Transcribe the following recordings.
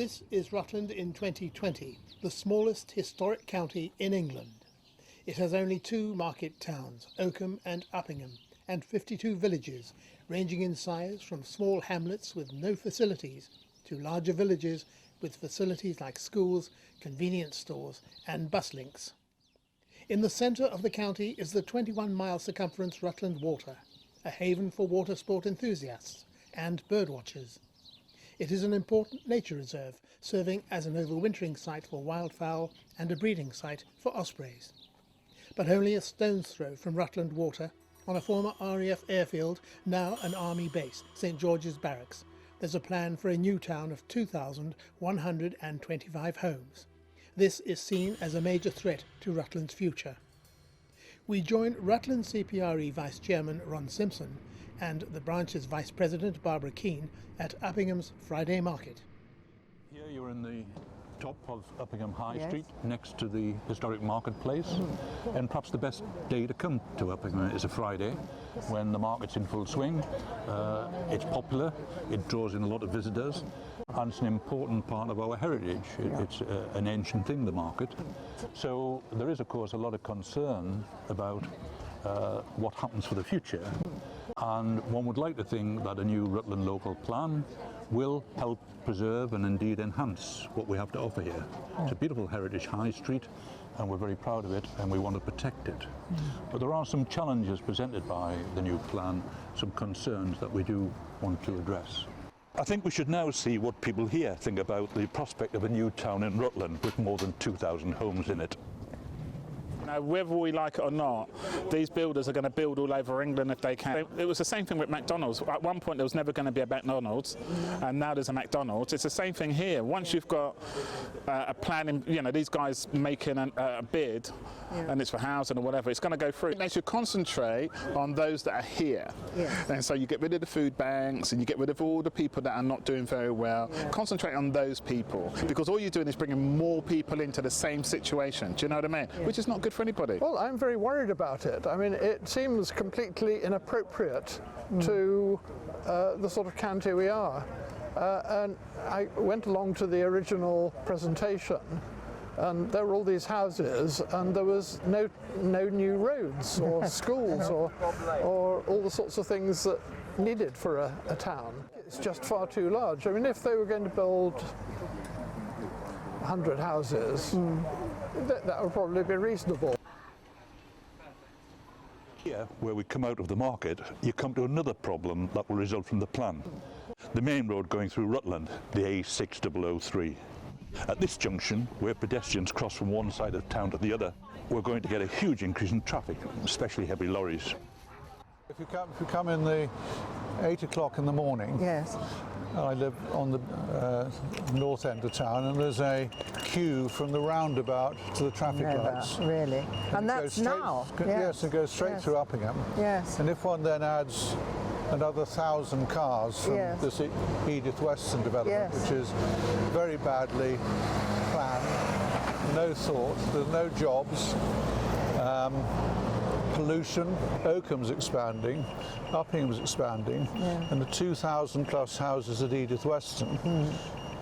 This is Rutland in 2020, the smallest historic county in England. It has only two market towns, Oakham and Uppingham, and 52 villages, ranging in size from small hamlets with no facilities to larger villages with facilities like schools, convenience stores and bus links. In the centre of the county is the 21-mile circumference Rutland Water, a haven for water sport enthusiasts and birdwatchers. It is an important nature reserve, serving as an overwintering site for wildfowl and a breeding site for ospreys. But only a stone's throw from Rutland Water, on a former RAF airfield, now an army base, St George's Barracks, there's a plan for a new town of 2,125 homes. This is seen as a major threat to Rutland's future. We join Rutland CPRE Vice Chairman Ron Simpson and the branch's Vice President Barbara Keane at Uppingham's Friday Market. Here you're in the top of Uppingham High Street, next to the historic marketplace. And perhaps the best day to come to Uppingham is a Friday, when the market's in full swing. It's popular, it draws in a lot of visitors, and it's an important part of our heritage. It's an ancient thing, the market. So there is, of course, a lot of concern about what happens for the future. And one would like to think that a new Rutland local plan will help preserve and indeed enhance what we have to offer here. It's a beautiful heritage high street and we're very proud of it and we want to protect it. But there are some challenges presented by the new plan, some concerns that we do want to address. I think we should now see what people here think about the prospect of a new town in Rutland with more than 2,000 homes in it. Now, whether we like it or not, these builders are going to build all over England if they can. It was the same thing with McDonald's. At one point there was never going to be a McDonald's, and now there's a McDonald's. It's the same thing here. Once you've got a plan, these guys making a bid, and it's for housing or whatever, it's going to go through. They should concentrate on those that are here. And so you get rid of the food banks and you get rid of all the people that are not doing very well. Concentrate on those people, because all you're doing is bringing more people into the same situation. Do you know what I mean? Which is not good for anybody. Well, I'm very worried about it. I mean, it seems completely inappropriate to the sort of county we are. And I went along to the original presentation, and there were all these houses, and there was no new roads or schools or all the sorts of things that needed for a town. It's just far too large. I mean, if they were going to build 100 houses, that would probably be reasonable. Here, where we come out of the market, you come to another problem that will result from the plan. The main road going through Rutland, the A6003. At this junction, where pedestrians cross from one side of town to the other, we're going to get a huge increase in traffic, especially heavy lorries. If you come in the 8 o'clock in the morning, I live on the north end of town, and there's a queue from the roundabout to the traffic lights. Really? And that's now? Yes, it goes straight through Uppingham. Yes. And if one then adds another 1,000 cars from this Edith Weston development, which is very badly planned, no thought, there's no jobs, pollution, Oakham's expanding, Uppingham's expanding, and the 2,000 plus houses at Edith Weston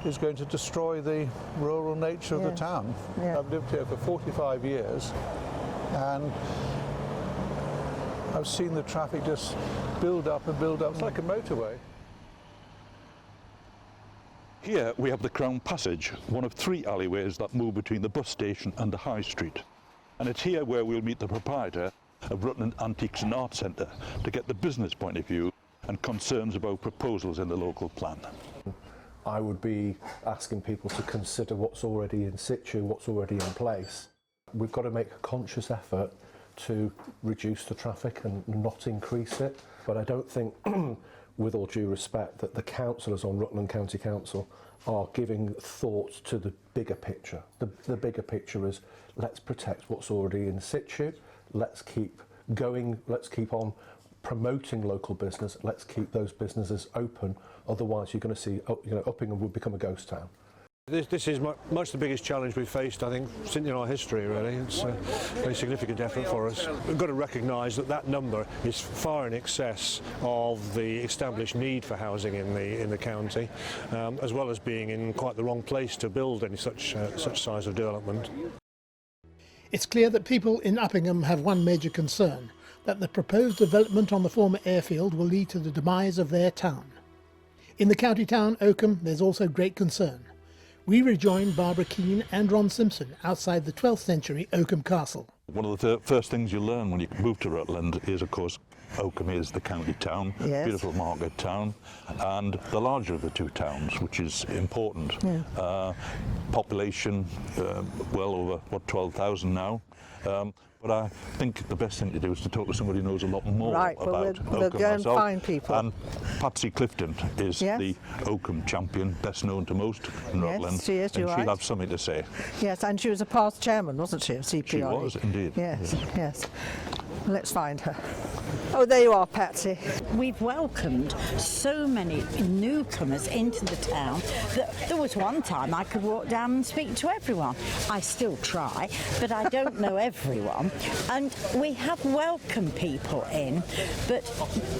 is going to destroy the rural nature of the town. I've lived here for 45 years and I've seen the traffic just build up and build up. It's like a motorway. Here we have the Crown Passage, one of 3 alleyways that move between the bus station and the High Street. And it's here where we'll meet the proprietor of Rutland Antiques and Art Centre to get the business point of view and concerns about proposals in the local plan. I would be asking people to consider what's already in situ, what's already in place. We've got to make a conscious effort to reduce the traffic and not increase it. But I don't think, with all due respect, that the councillors on Rutland County Council are giving thought to the bigger picture. The bigger picture is, let's protect what's already in situ, let's keep going, let's keep on promoting local business, let's keep those businesses open, otherwise you're going to see, Uppingham will become a ghost town. This is much the biggest challenge we've faced, I think, in our history, really. It's a very significant effort for us. We've got to recognise that that number is far in excess of the established need for housing in the county, as well as being in quite the wrong place to build any such size of development. It's clear that people in Uppingham have one major concern, that the proposed development on the former airfield will lead to the demise of their town. In the county town, Oakham, there's also great concern. We rejoin Barbara Keane and Ron Simpson outside the 12th century Oakham Castle. One of the first things you learn when you move to Rutland is, of course, Oakham is the county town, Yes. beautiful market town, and the larger of the two towns, which is important. Yeah. Population well over, 12,000 now. But I think the best thing to do is to talk to somebody who knows a lot more Right, well, about we'll Oakham go and myself. find people. And Patsy Clifton is Yes. the Oakham champion, best known to most in Yes, Rutland. she is, and you're she'll right. have something to say. Yes, and she was a past chairman, wasn't she, of CPRE? She was, indeed. Yes, yes. Let's find her. Oh, there you are, Patsy. We've welcomed so many newcomers into the town that there was one time I could walk down and speak to everyone. I still try, but I don't know everyone. And we have welcomed people in, but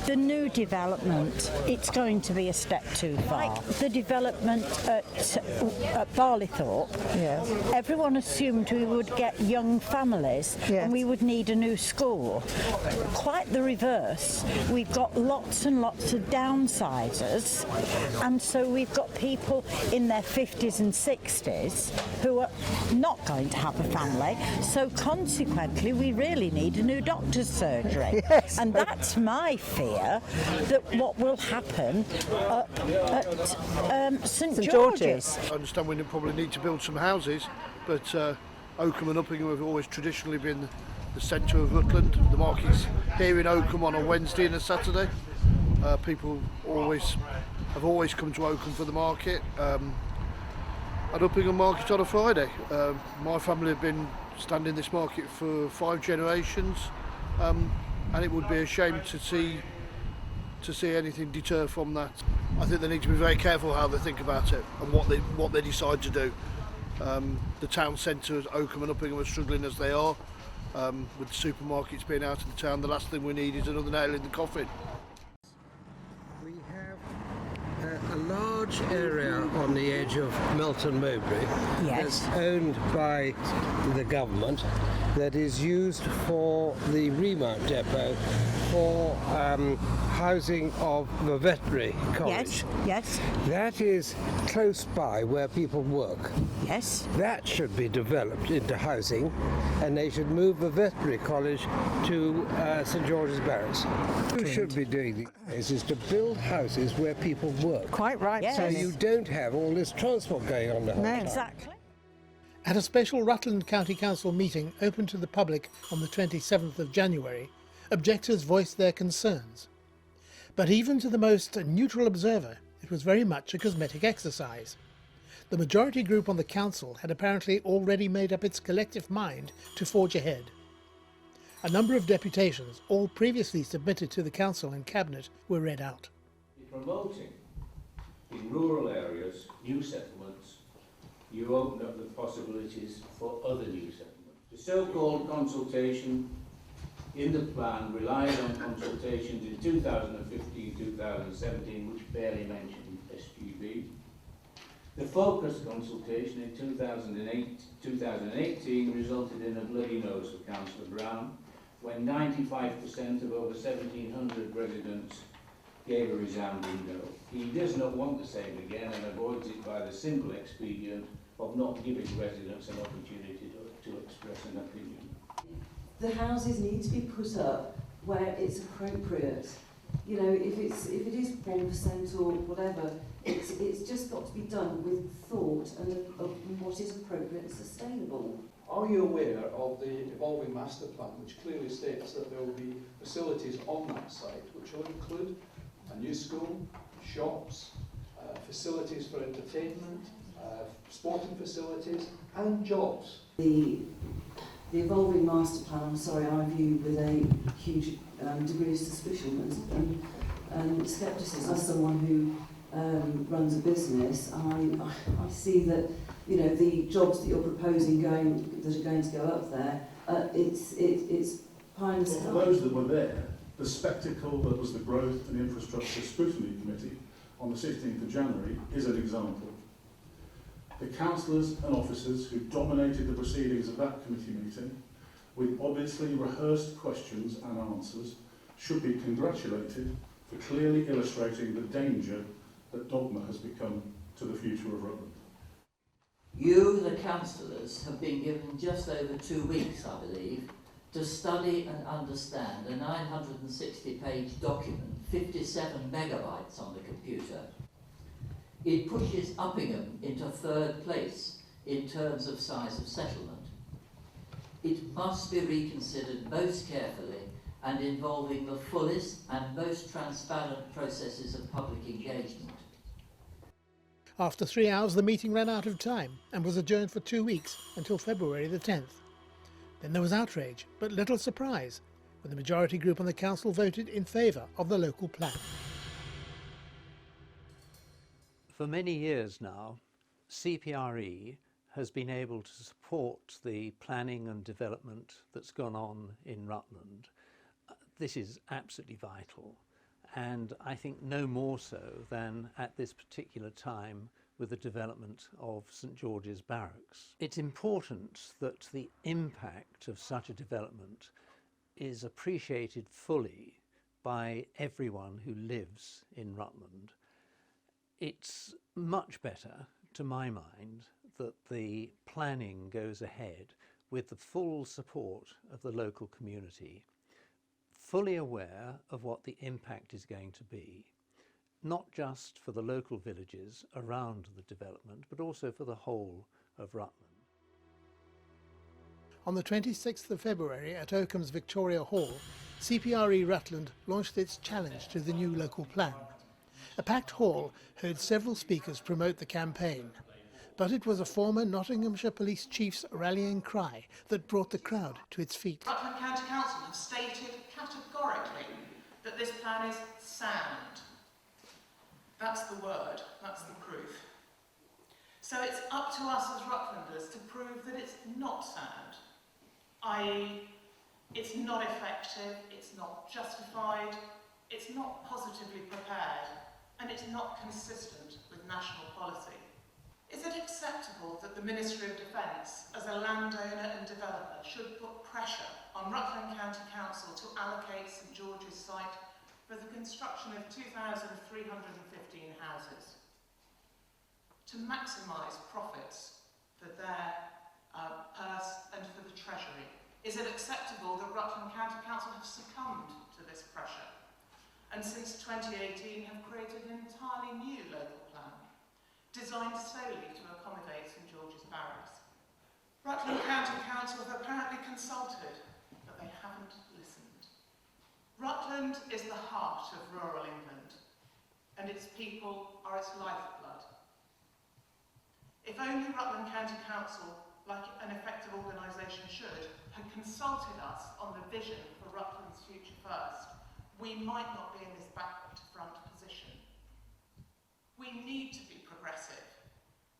the new development, it's going to be a step too far. Like the development at Barleythorpe, Yes. everyone assumed we would get young families Yes. and we would need a new school. Quite the reverse. We've got lots and lots of downsizers, and so we've got people in their 50s and 60s who are not going to have a family, so consequently we really need a new doctor's surgery. Yes. And that's my fear, that what will happen up at St George's. I understand we probably need to build some houses, but Oakham and Uppingham have always traditionally been the centre of Rutland. The market's here in Oakham on a Wednesday and a Saturday. People have always come to Oakham for the market, and Uppingham market on a Friday. My family have been standing this market for 5 generations, and it would be a shame to see anything deter from that. I think they need to be very careful how they think about it and what they decide to do. The town centre, Oakham and Uppingham, are struggling as they are. With the supermarkets being out of the town, the last thing we need is another nail in the coffin. We have a large area on the edge of Melton Mowbray Yes. that's owned by the government, that is used for the remount depot for housing of the veterinary college. Yes, That is close by where people work. yes. That should be developed into housing, and they should move the veterinary college to St George's Barracks. Who should be doing this is to build houses where people work. Quite right, Yes. So Tony. you don't have all this transport going on the whole time. Exactly. At a special Rutland County Council meeting open to the public on the 27th of January, objectors voiced their concerns. But even to the most neutral observer, it was very much a cosmetic exercise. The majority group on the council had apparently already made up its collective mind to forge ahead. A number of deputations, all previously submitted to the council and cabinet, were read out. Promoting in rural areas new settlements, you open up the possibilities for other new settlements. The so-called consultation in the plan relied on consultations in 2015-2017, which barely mentioned SGB. The focus consultation in 2018 resulted in a bloody nose for Councillor Brown, when 95% of over 1,700 residents gave a resounding no. He does not want the same again and avoids it by the simple expedient of not giving residents an opportunity to express an opinion. The houses need to be put up where it's appropriate. You know, if it is 1% or whatever, it's just got to be done with thought and of what is appropriate and sustainable. Are you aware of the evolving master plan, which clearly states that there will be facilities on that site, which will include a new school, shops, facilities for entertainment, sporting facilities, and jobs? The evolving master plan, I'm sorry, I view with a huge degree of suspicion and scepticism. As someone who runs a business, I see that, you know, the jobs that you're proposing that are going to go up there, it's pie in the sky. For those that were there, the spectacle that was the Growth and Infrastructure Scrutiny Committee on the 16th of January is an example. The councillors and officers who dominated the proceedings of that committee meeting, with obviously rehearsed questions and answers, should be congratulated for clearly illustrating the danger that dogma has become to the future of Rutland. You, the councillors, have been given just over 2 weeks, I believe, to study and understand a 960-page document, 57 megabytes on the computer. It pushes Uppingham into 3rd place in terms of size of settlement. It must be reconsidered most carefully and involving the fullest and most transparent processes of public engagement. After 3 hours, the meeting ran out of time and was adjourned for 2 weeks until February the 10th. Then there was outrage, but little surprise, when the majority group on the council voted in favour of the local plan. For many years now, CPRE has been able to support the planning and development that's gone on in Rutland. This is absolutely vital, and I think no more so than at this particular time with the development of St George's Barracks. It's important that the impact of such a development is appreciated fully by everyone who lives in Rutland. It's much better, to my mind, that the planning goes ahead with the full support of the local community, fully aware of what the impact is going to be, not just for the local villages around the development, but also for the whole of Rutland. On the 26th of February at Oakham's Victoria Hall, CPRE Rutland launched its challenge to the new local plan. A packed hall heard several speakers promote the campaign, but it was a former Nottinghamshire Police Chief's rallying cry that brought the crowd to its feet. Rutland County Council have stated categorically that this plan is sound. That's the word, that's the proof. So it's up to us as Rutlanders to prove that it's not sound, i.e. it's not effective, it's not justified, it's not positively prepared, and it's not consistent with national policy. Is it acceptable that the Ministry of Defence, as a landowner and developer, should put pressure on Rutland County Council to allocate St George's site for the construction of 2,315 houses, to maximise profits for their purse and for the Treasury? Is it acceptable that Rutland County Council have succumbed to this pressure and since 2018 have created an entirely new local plan designed solely to accommodate St George's Barracks? Rutland County Council have apparently consulted, but they haven't listened. Rutland is the heart of rural England, and its people are its lifeblood. If only Rutland County Council, like an effective organisation should, had consulted us on the vision for Rutland's future first, we might not be in this backward to front position. We need to be progressive.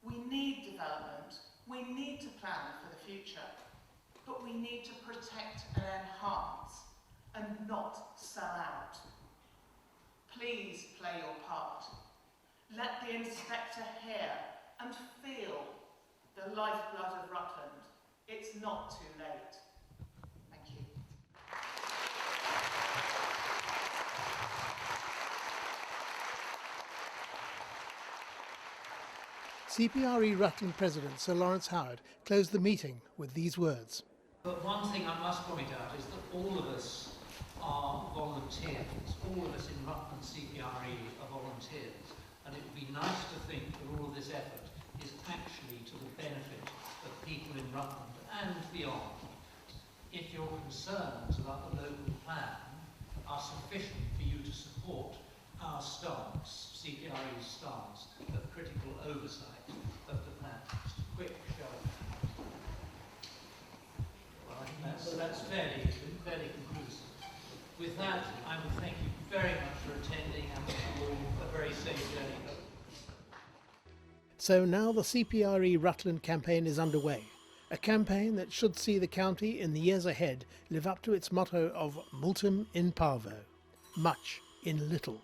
We need development. We need to plan for the future. But we need to protect and enhance and not sell out. Please play your part. Let the inspector hear and feel the lifeblood of Rutland. It's not too late. Thank you. CPRE Rutland President Sir Lawrence Howard closed the meeting with these words. But one thing I must point out is that all of us are volunteers. All of us in Rutland CPRE are volunteers. And it would be nice to think that all of this effort is actually to the benefit of people in Rutland and beyond. If your concerns about the local plan are sufficient for you to support our stance, CPRE's stance, of critical oversight of the plan. Just a quick show of hands. Well, I think that's fairly conclusive. With that, I would thank you very much for attending and wish you all a very safe journey home. So now the CPRE Rutland campaign is underway, a campaign that should see the county in the years ahead live up to its motto of multum in parvo, much in little.